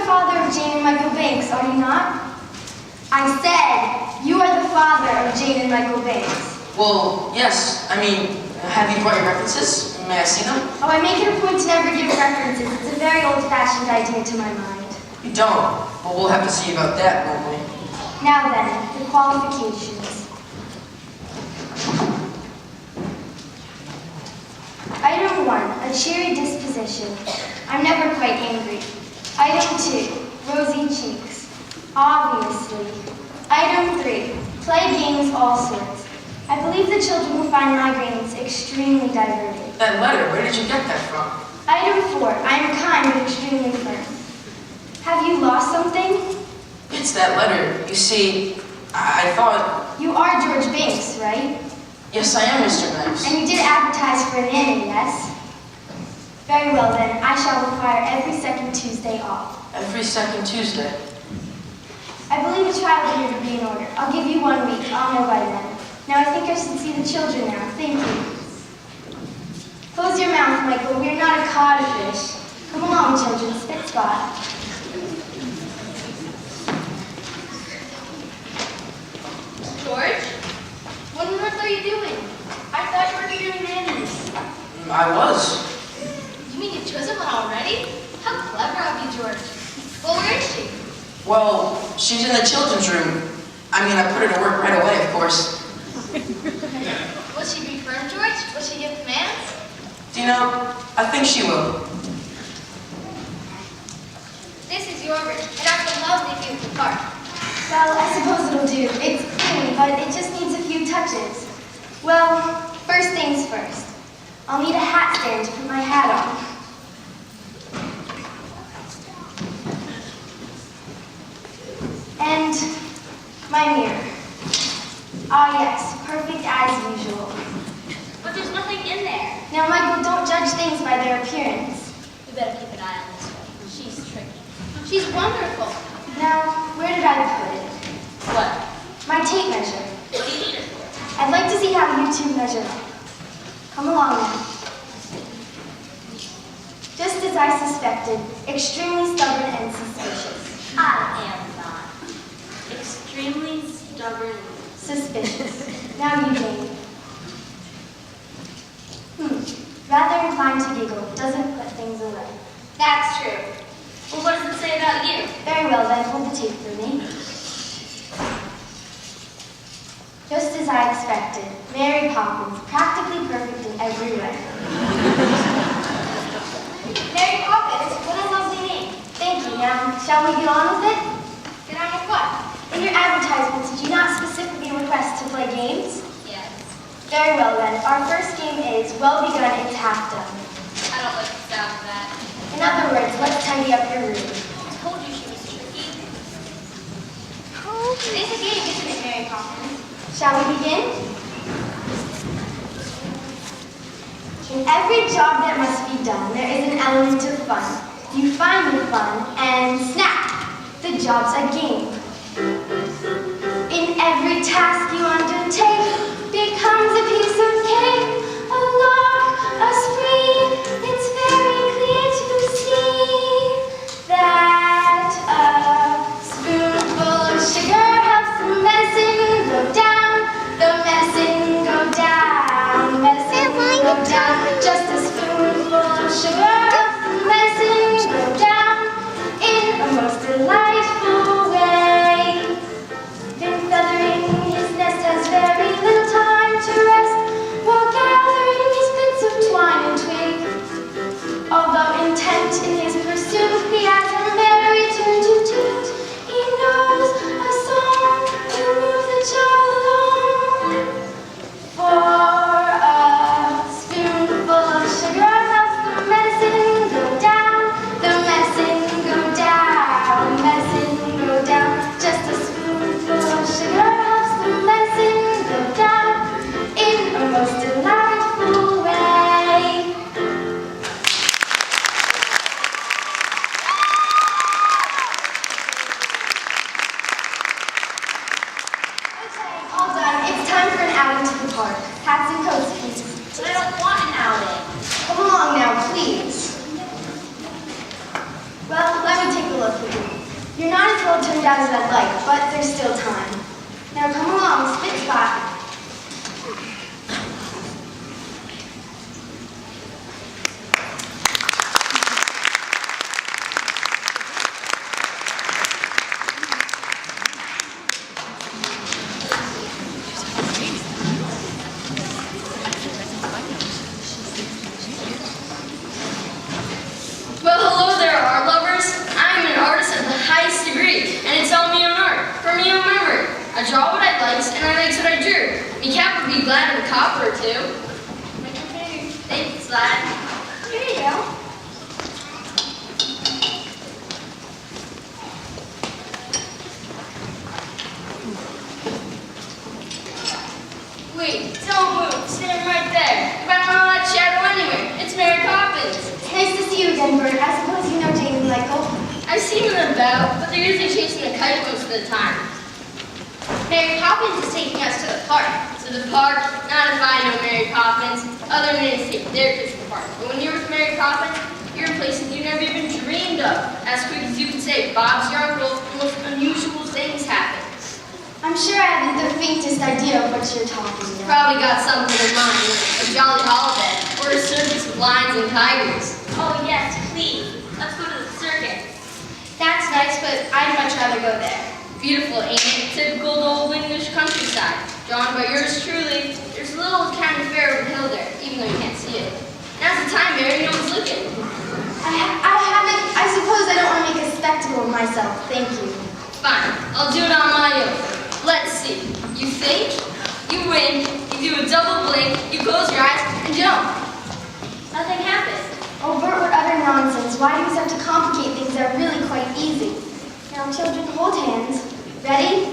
father of Jane and Michael Banks, are you not? I said, you are the father of Jane and Michael Banks. Well, yes. I mean, have you brought your references? May I see them? Oh, I make it a point to never give references. It's a very old-fashioned idea to my mind. You don't. Well, we'll have to see about that, won't we? Now then, the qualifications. Item 1, a cheery disposition. I'm never quite angry. Item 2, rosy cheeks. Obviously. Item 3, play games all sorts. I believe the children will find my games extremely diverting. That letter, where did you get that from? Item 4, I am kind but extremely firm. Have you lost something? It's that letter. You see, I thought... You are George Banks, right? Yes, I am, Mr. Banks. And you did advertise for a nanny, yes? Very well then, I shall require every second Tuesday off. Every second Tuesday. I believe a trial period would be in order. I'll give you 1 week. I'll know by then. Now I think I should see the children now. Thank you. Close your mouth, Michael. We're not a codfish. Come along, children. Spit spot. George? What on earth are you doing? I thought you were doing nannies. I was. You mean you've chosen one already? How clever of you, George. Well, where is she? Well, she's in the children's room. I mean, I put her to work right away, of course. Will she be firm, George? Will she give commands? Do you know, I think she will. This is your room, and after a lovely view of the park. Well, I suppose it'll do. It's clean, but it just needs a few touches. Well, first things first. I'll need a hat stand to put my hat on. And my mirror. Ah yes, perfect as usual. But there's nothing in there. Now, Michael, don't judge things by their appearance. We better keep an eye on this one. She's tricky. She's wonderful. Now, where did I put it? What? My tape measure. What do you need it for? I'd like to see how you two measure up. Come along now. Just as I suspected, extremely stubborn and suspicious. I am not. Extremely stubborn. Suspicious. Now you, Jane. Rather inclined to giggle. Doesn't put things away. That's true. Well, what does it say about you? Very well, then hold the tape for me. Just as I expected, Mary Poppins, practically perfect in every way. Mary Poppins? What a lovely name. Thank you. Now, shall we get on with it? Get on with what? In your advertisements, did you not specifically request to play games? Yes. Very well, then. Our first game is Well Begun, It's Half Done. I don't like the sound of that. In other words, let's tidy up your room. I told you she was tricky. It is a game, isn't it, Mary Poppins? Shall we begin? In every job that must be done, there is an element of fun. You find the fun, and snap! The job's a game. In every task you undertake, becomes a piece of cake, a lark, a spree. It's very clear to see that a spoonful of sugar helps the medicine go down, the medicine go down, the medicine go down. Just a spoonful of sugar helps the medicine go down in a most delightful way. Been feathering his nest all turned out as I'd like, but there's still time. Now come along, spit spot. Well, hello there, art lovers. I am an artist of the highest degree, and it's all me own art, from me own memory. I draw what I likes, and I likes what I drew. Me cat would be glad of a copper or two. Thanks, lad. Here you go. Wait, don't move. Stand right there. If I don't know that shadow anywhere, it's Mary Poppins. It's nice to see you again, Bert. I suppose you know Jane and Michael. I've seen them about, but they're usually chasing a kite most of the time. Mary Poppins is taking us to the park. To the park? Not if I know Mary Poppins. Other men take their kids to the park. But when you're with Mary Poppins, you're in places you never even dreamed of. As quick as you can say, Bob's your uncle, the most unusual things happen. I'm sure I haven't the faintest idea of what you're talking about. Probably got something in mind, a jolly holiday, or a circus with lions and tigers. Oh yes, please. Let's go to the circus. That's nice, but I'd much rather go there. Beautiful, ain't it? Typical old English countryside. Drawn by yours truly. There's a little county fair over the hill there, even though you can't see it. Now's the time, Mary. No one's looking. I suppose I don't want to make a spectacle of myself. Thank you. Fine. I'll do it on my own. Let's see. You think, you win, you do a double blink, you close your eyes, and jump. Nothing happens. Oh, Bert, what utter nonsense. Why do you have to complicate things that are really quite easy? Now, children, hold hands. Ready?